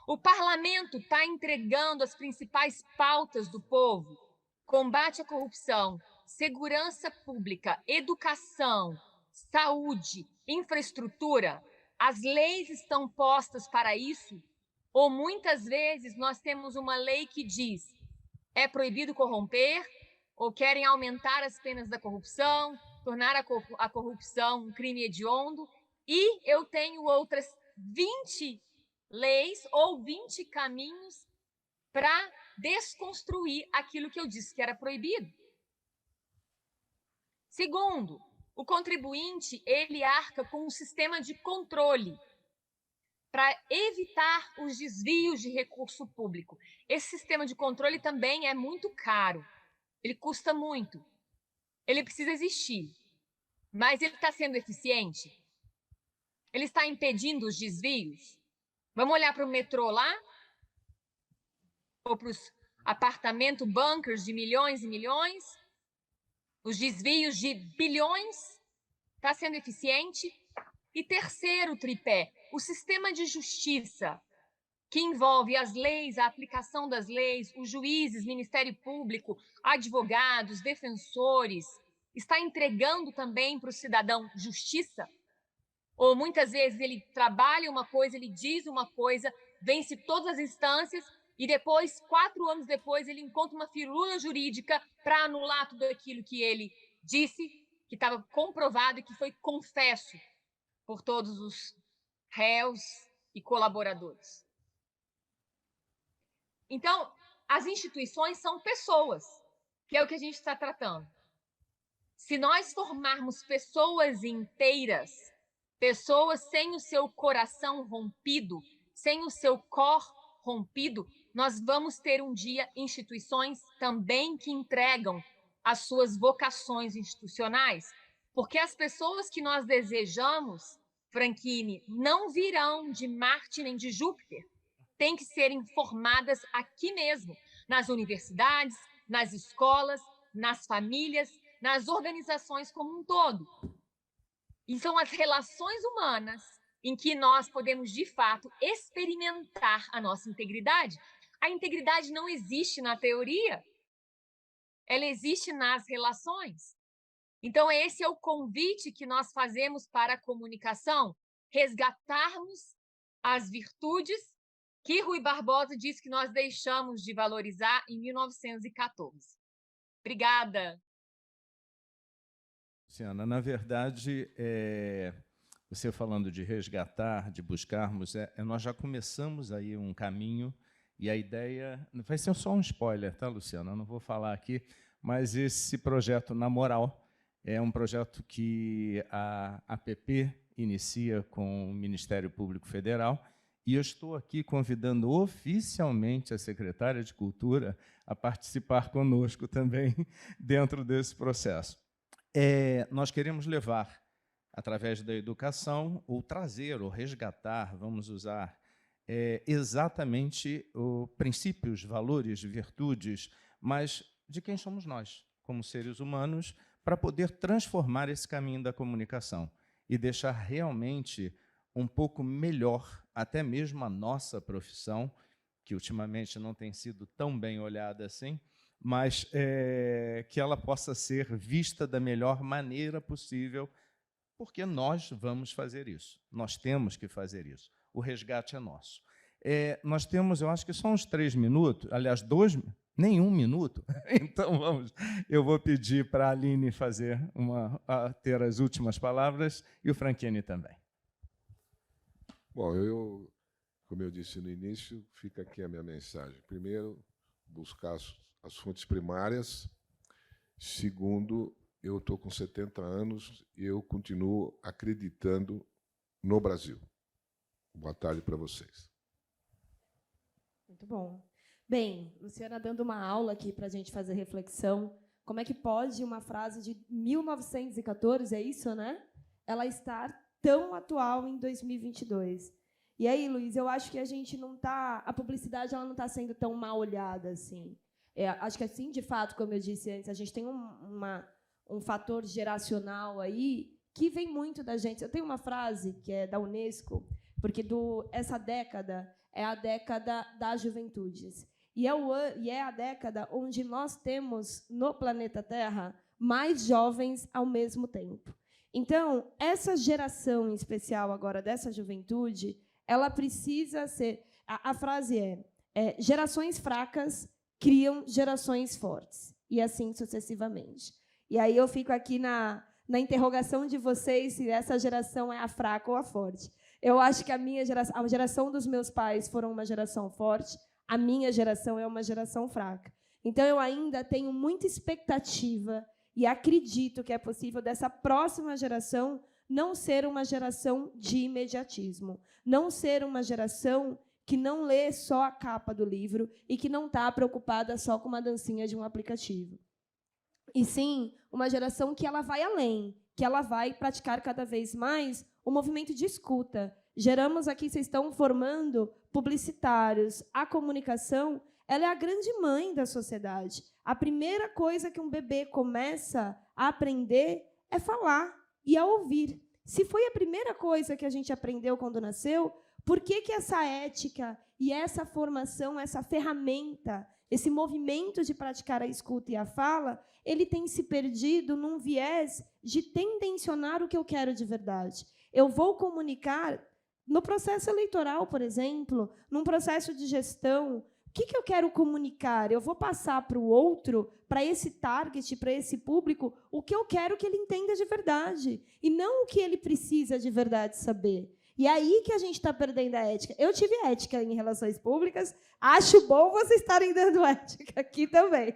O parlamento está entregando as principais pautas do povo: combate à corrupção, segurança pública, educação, saúde, infraestrutura. As leis estão postas para isso? Ou muitas vezes nós temos uma lei que diz: é proibido corromper, ou querem aumentar as penas da corrupção, tornar a corrupção um crime hediondo, e eu tenho outras 20 leis ou 20 caminhos para desconstruir aquilo que eu disse que era proibido. Segundo, o contribuinte, ele arca com um sistema de controle para evitar os desvios de recurso público. Esse sistema de controle também é muito caro, ele custa muito, ele precisa existir, mas ele está sendo eficiente? Ele está impedindo os desvios? Vamos olhar para o metrô lá? Ou para os apartamentos, bunkers de milhões e milhões? os desvios de bilhões está sendo eficiente. E terceiro tripé, o sistema de justiça, que envolve as leis, a aplicação das leis, os juízes, Ministério Público, advogados, defensores, está entregando também para o cidadão justiça? Ou muitas vezes ele trabalha uma coisa, ele diz uma coisa, vence todas as instâncias e depois, 4 anos depois, ele encontra uma firula jurídica para anular tudo aquilo que ele disse, que estava comprovado e que foi confesso por todos os réus e colaboradores. Então, as instituições são pessoas, que é o que a gente está tratando. Se nós formarmos pessoas inteiras, pessoas sem o seu coração rompido, sem o seu cor rompido, nós vamos ter um dia instituições também que entregam as suas vocações institucionais, porque as pessoas que nós desejamos, Franchini, não virão de Marte nem de Júpiter. Tem que serem formadas aqui mesmo, nas universidades, nas escolas, nas famílias, nas organizações como um todo. E são as relações humanas em que nós podemos, de fato, experimentar a nossa integridade. A integridade não existe na teoria, ela existe nas relações. Então, esse é o convite que nós fazemos para a comunicação, resgatarmos as virtudes que Rui Barbosa disse que nós deixamos de valorizar em 1914. Obrigada. Luciana, na verdade, você falando de resgatar, de buscarmos, nós já começamos aí um caminho, e a ideia... Vai ser só um spoiler, tá, Luciana? Eu não vou falar aqui, mas esse projeto, na moral, é um projeto que a APP inicia com o Ministério Público Federal, e eu estou aqui convidando oficialmente a secretária de Cultura a participar conosco também dentro desse processo. Nós queremos levar, através da educação, ou trazer, ou resgatar, vamos usar, exatamente os princípios, valores, virtudes, mas de quem somos nós, como seres humanos, para poder transformar esse caminho da comunicação e deixar realmente um pouco melhor, até mesmo a nossa profissão, que ultimamente não tem sido tão bem olhada assim, mas que ela possa ser vista da melhor maneira possível, porque nós vamos fazer isso, nós temos que fazer isso, o resgate é nosso. Nós temos, eu acho que só uns 3 minutos, aliás, 2, nem 1 minuto, então vamos, eu vou pedir para a Aline ter as últimas palavras e o Franchini também. Bom, como eu disse no início, fica aqui a minha mensagem. Primeiro, buscar as fontes primárias. Segundo, eu estou com 70 anos e eu continuo acreditando no Brasil. Boa tarde para vocês. Muito bom. Bem, Luciana dando uma aula aqui para a gente fazer reflexão. Como é que pode uma frase de 1914, é isso, né? Ela estar tão atual em 2022. E aí, Luiz, eu acho que a gente não está... A publicidade ela não está sendo tão mal olhada assim. Acho que, assim, de fato, como eu disse antes, a gente tem um fator geracional aí que vem muito da gente. Eu tenho uma frase que é da Unesco, porque essa década é a década das juventudes. E é a década onde nós temos, no planeta Terra, mais jovens ao mesmo tempo. Então, essa geração em especial agora dessa juventude, ela precisa ser... A frase gerações fracas criam gerações fortes, e assim sucessivamente. E aí eu fico aqui na interrogação de vocês se essa geração é a fraca ou a forte. Eu acho que a geração dos meus pais foram uma geração forte, a minha geração é uma geração fraca. Então, eu ainda tenho muita expectativa e acredito que é possível dessa próxima geração não ser uma geração de imediatismo, não ser uma geração que não lê só a capa do livro e que não está preocupada só com uma dancinha de um aplicativo. E sim, uma geração que ela vai além, que ela vai praticar cada vez mais o movimento de escuta. Geramos aqui, vocês estão formando publicitários. A comunicação, ela é a grande mãe da sociedade. A primeira coisa que um bebê começa a aprender é falar e a ouvir. Se foi a primeira coisa que a gente aprendeu quando nasceu, por que essa ética e essa formação, essa ferramenta, esse movimento de praticar a escuta e a fala, ele tem se perdido num viés de tendencionar o que eu quero de verdade? Eu vou comunicar no processo eleitoral, por exemplo, num processo de gestão. O que eu quero comunicar? Eu vou passar para o outro, para esse target, para esse público, o que eu quero que ele entenda de verdade, e não o que ele precisa de verdade saber. E é aí que a gente está perdendo a ética. Eu tive ética em relações públicas, acho bom vocês estarem dando ética aqui também.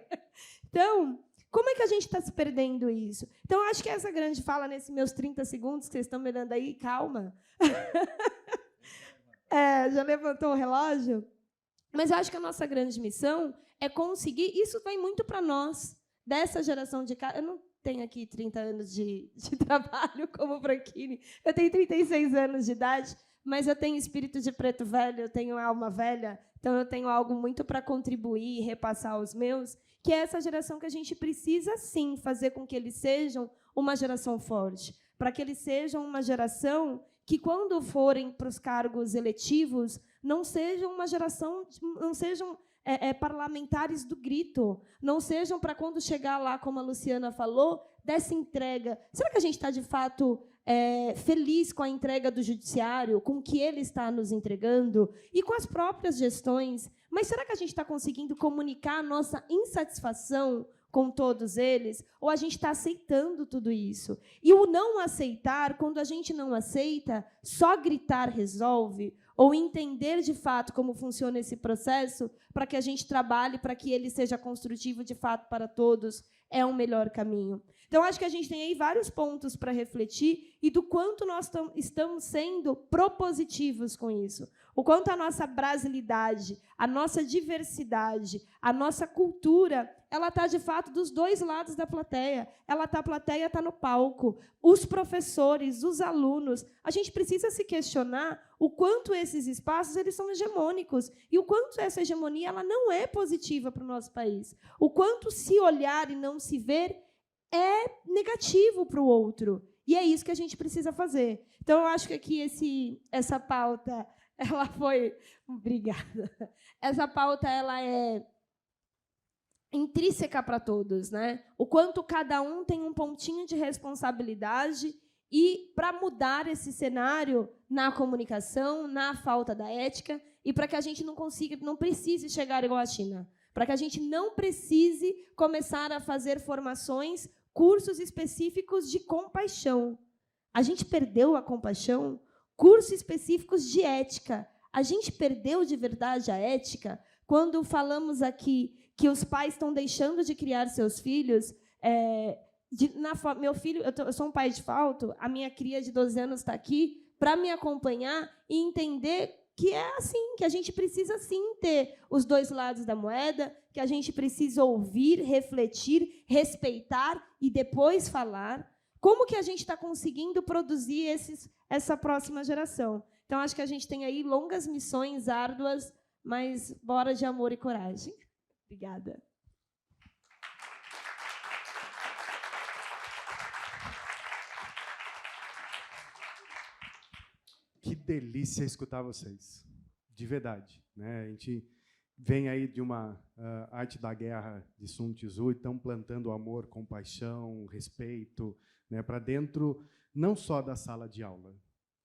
Então, como é que a gente está se perdendo isso? Então, acho que essa grande fala, nesses meus 30 segundos, que vocês estão me dando aí, calma. Já levantou o relógio? Mas eu acho que a nossa grande missão é conseguir... Isso vai muito para nós, dessa geração de... Eu não tenho aqui 30 anos de trabalho como Franchini, eu tenho 36 anos de idade, mas eu tenho espírito de preto velho, eu tenho alma velha, então eu tenho algo muito para contribuir e repassar aos meus, que é essa geração que a gente precisa, sim, fazer com que eles sejam uma geração forte, para que eles sejam uma geração que, quando forem para os cargos eletivos, não sejam uma geração, não sejam parlamentares do grito, não sejam para, quando chegar lá, como a Luciana falou, dessa entrega. Será que a gente está, de fato, feliz com a entrega do judiciário, com o que ele está nos entregando, e com as próprias gestões? Mas será que a gente está conseguindo comunicar a nossa insatisfação com todos eles? Ou a gente está aceitando tudo isso? E o não aceitar, quando a gente não aceita, só gritar resolve? Ou entender, de fato, como funciona esse processo, para que a gente trabalhe, para que ele seja construtivo, de fato, para todos, é um melhor caminho. Então, acho que a gente tem aí vários pontos para refletir e do quanto nós estamos sendo propositivos com isso. O quanto a nossa brasilidade, a nossa diversidade, a nossa cultura, ela está, de fato, dos dois lados da plateia. A plateia está no palco. Os professores, os alunos, a gente precisa se questionar o quanto esses espaços eles são hegemônicos e o quanto essa hegemonia ela não é positiva para o nosso país. O quanto se olhar e não se ver é negativo para o outro. E é isso que a gente precisa fazer. Então, eu acho que aqui essa pauta ela foi... Obrigada. Essa pauta ela é intrínseca para todos, né? O quanto cada um tem um pontinho de responsabilidade e para mudar esse cenário na comunicação, na falta da ética, e para que a gente não precise chegar igual à China, para que a gente não precise começar a fazer formações, cursos específicos de compaixão. A gente perdeu a compaixão. Cursos específicos de ética. A gente perdeu de verdade a ética quando falamos aqui que os pais estão deixando de criar seus filhos. Meu filho, eu sou um pai de falto, a minha cria de 12 anos está aqui para me acompanhar e entender que é assim, que a gente precisa, sim, ter os dois lados da moeda, que a gente precisa ouvir, refletir, respeitar e depois falar. Como que a gente está conseguindo produzir essa próxima geração? Então, acho que a gente tem aí longas missões árduas, mas bora de amor e coragem. Obrigada. Que delícia escutar vocês, de verdade, né? A gente vem aí de uma arte da guerra de Sun Tzu, e estão plantando amor, compaixão, respeito, né, para dentro não só da sala de aula,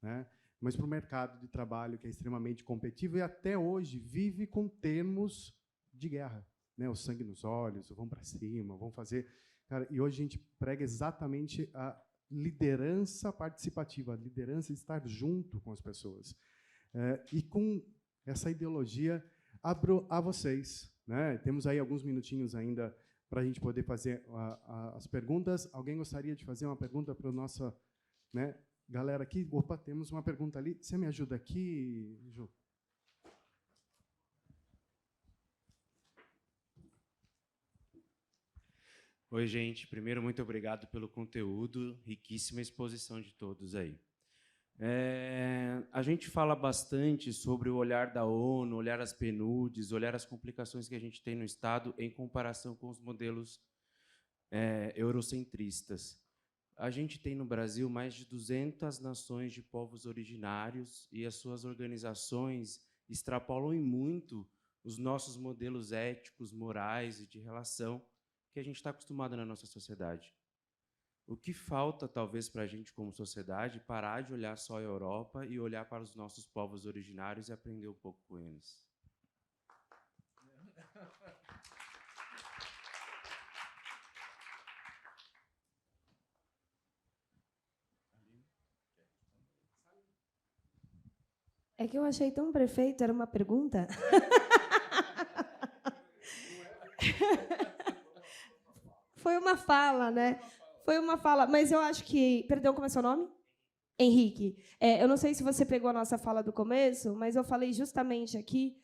né, mas para o mercado de trabalho, que é extremamente competitivo e até hoje vive com termos de guerra, né, o sangue nos olhos, vão para cima, vão fazer... Cara, e hoje a gente prega exatamente a liderança participativa, a liderança de estar junto com as pessoas. E com essa ideologia, abro a vocês, né? Temos aí alguns minutinhos ainda para a gente poder fazer as perguntas. Alguém gostaria de fazer uma pergunta para a nossa, né, galera aqui? Opa, temos uma pergunta ali. Você me ajuda aqui, Ju? Oi, gente. Primeiro, muito obrigado pelo conteúdo, riquíssima exposição de todos aí. A gente fala bastante sobre o olhar da ONU, olhar as PNUDs, olhar as complicações que a gente tem no Estado em comparação com os modelos eurocentristas. A gente tem no Brasil mais de 200 nações de povos originários e as suas organizações extrapolam em muito os nossos modelos éticos, morais e de relação que a gente está acostumado na nossa sociedade. O que falta, talvez, para a gente, como sociedade, parar de olhar só a Europa e olhar para os nossos povos originários e aprender um pouco com eles. É que eu achei tão perfeito, era uma pergunta. Foi uma fala, né? Foi uma fala, mas eu acho que... Perdão, como é seu nome? Henrique. Eu não sei se você pegou a nossa fala do começo, mas eu falei justamente aqui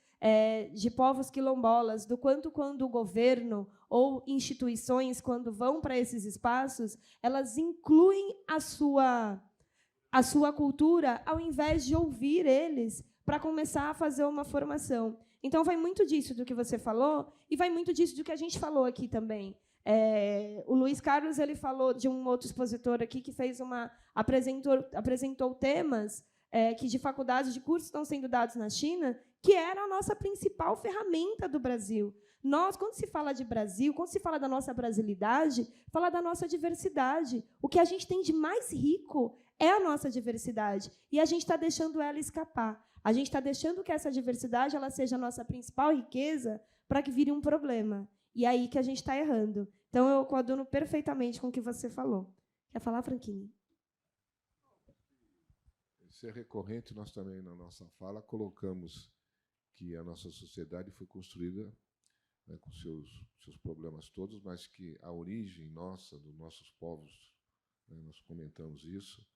de povos quilombolas, do quanto quando o governo ou instituições, quando vão para esses espaços, elas incluem a sua cultura, ao invés de ouvir eles para começar a fazer uma formação. Então, vai muito disso do que você falou e vai muito disso do que a gente falou aqui também. O Luiz Carlos ele falou de um outro expositor aqui que apresentou temas que de faculdades, de cursos estão sendo dados na China, que era a nossa principal ferramenta do Brasil. Nós, quando se fala de Brasil, quando se fala da nossa brasilidade, fala da nossa diversidade. O que a gente tem de mais rico é a nossa diversidade. E a gente está deixando ela escapar. A gente está deixando que essa diversidade ela seja a nossa principal riqueza para que vire um problema. E é aí que a gente está errando. Então, eu coaduno perfeitamente com o que você falou. Quer falar, Franquini? Isso é recorrente, nós também, na nossa fala, colocamos que a nossa sociedade foi construída com seus problemas todos, mas que a origem nossa, dos nossos povos, nós comentamos isso,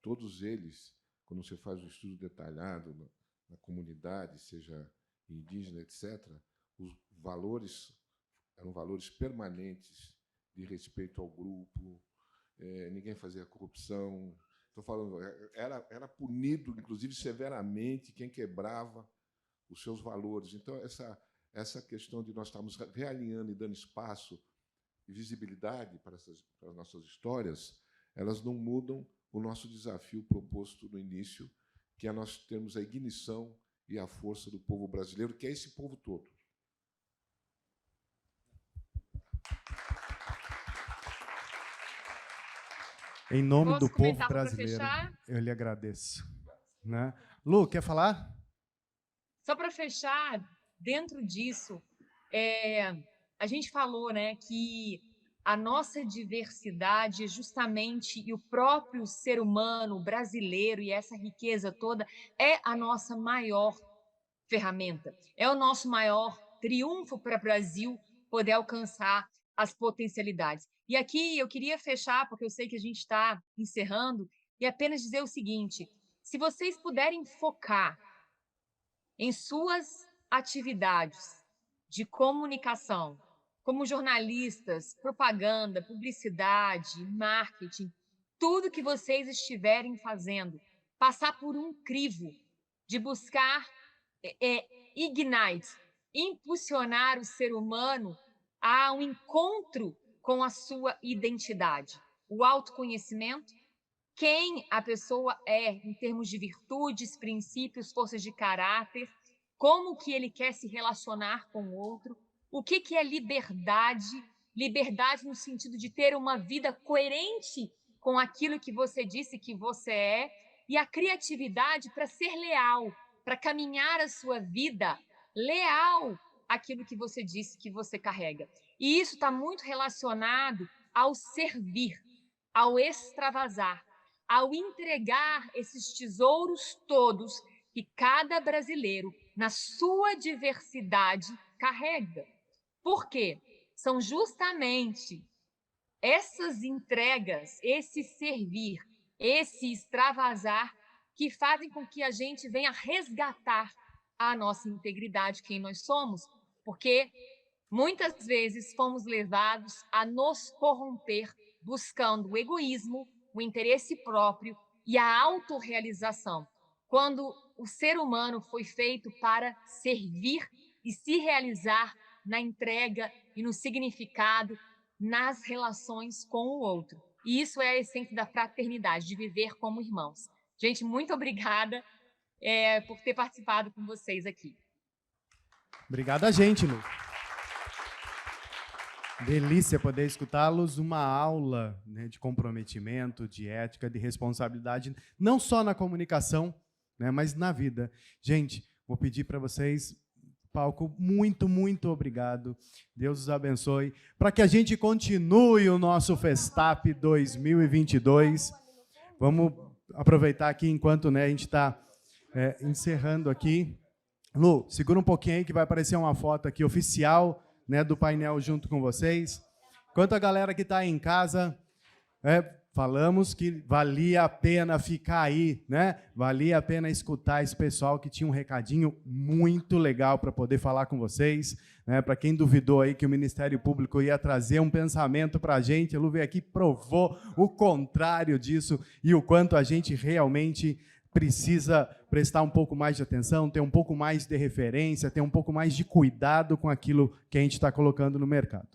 todos eles, quando você faz um estudo detalhado na comunidade, seja indígena, etc., os valores eram valores permanentes de respeito ao grupo, ninguém fazia corrupção. Estou falando, era punido, inclusive, severamente quem quebrava os seus valores. Então, essa questão de nós estarmos realinhando e dando espaço e visibilidade para as nossas histórias, elas não mudam o nosso desafio proposto no início, que é nós termos a ignição e a força do povo brasileiro, que é esse povo todo. Em nome do povo Posso brasileiro, comentar para fechar? eu lhe agradeço. Né? Lu, quer falar? Só para fechar, dentro disso, a gente falou, né, que a nossa diversidade justamente e o próprio ser humano brasileiro e essa riqueza toda é a nossa maior ferramenta, é o nosso maior triunfo para o Brasil poder alcançar as potencialidades. E aqui eu queria fechar, porque eu sei que a gente está encerrando, e apenas dizer o seguinte: se vocês puderem focar em suas atividades de comunicação, como jornalistas, propaganda, publicidade, marketing, tudo que vocês estiverem fazendo, passar por um crivo de buscar ignite, impulsionar o ser humano a um encontro com a sua identidade, o autoconhecimento, quem a pessoa é em termos de virtudes, princípios, forças de caráter, como que ele quer se relacionar com o outro, o que é liberdade, liberdade no sentido de ter uma vida coerente com aquilo que você disse que você é, e a criatividade para ser leal, para caminhar a sua vida leal àquilo que você disse que você carrega. E isso está muito relacionado ao servir, ao extravasar, ao entregar esses tesouros todos que cada brasileiro, na sua diversidade, carrega. Por quê? São justamente essas entregas, esse servir, esse extravasar, que fazem com que a gente venha resgatar a nossa integridade, quem nós somos, porque muitas vezes fomos levados a nos corromper buscando o egoísmo, o interesse próprio e a autorrealização, quando o ser humano foi feito para servir e se realizar na entrega e no significado nas relações com o outro. E isso é a essência da fraternidade, de viver como irmãos. Gente, muito obrigada por ter participado com vocês aqui. Obrigado a gente, Lu. Delícia poder escutá-los, uma aula, né, de comprometimento, de ética, de responsabilidade, não só na comunicação, né, mas na vida. Gente, vou pedir para vocês, palco, muito, muito obrigado. Deus os abençoe. Para que a gente continue o nosso Festap 2022, vamos aproveitar aqui enquanto, né, a gente está encerrando aqui. Lu, segura um pouquinho aí que vai aparecer uma foto aqui oficial, né, do painel junto com vocês. Enquanto a galera que está em casa, falamos que valia a pena ficar aí, né? Valia a pena escutar esse pessoal que tinha um recadinho muito legal para poder falar com vocês, né? Para quem duvidou aí que o Ministério Público ia trazer um pensamento para a gente, a Lu veio aqui e provou o contrário disso e o quanto a gente realmente precisa prestar um pouco mais de atenção, ter um pouco mais de referência, ter um pouco mais de cuidado com aquilo que a gente está colocando no mercado.